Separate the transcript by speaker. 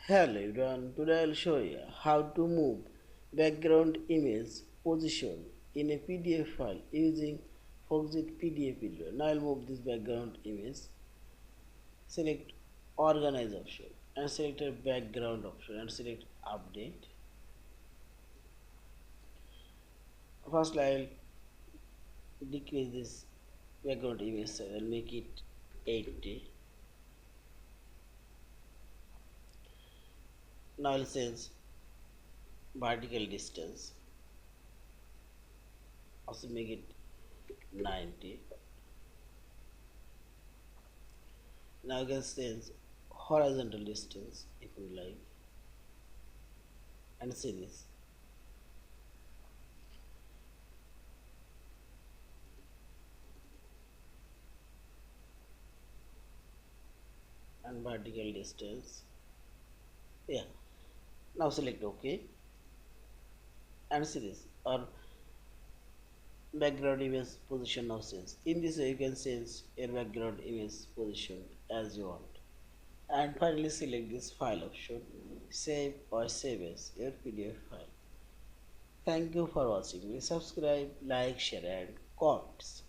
Speaker 1: Hello everyone, today I'll show you how to move background image position in a PDF file using Foxit PDF Editor. Now I'll move this background image, select organize option and select a background option and select update. First I'll decrease this background image size and make it 80. Now I'll change vertical distance, also make it 90. Now you can change horizontal distance if you like and see this. And vertical distance. Yeah. Now select OK and see this. Or background image position now change. In this way you can change your background image position as you want. And finally select this file option, save or save as your PDF file. Thank you for watching. Please subscribe, like, share and comments.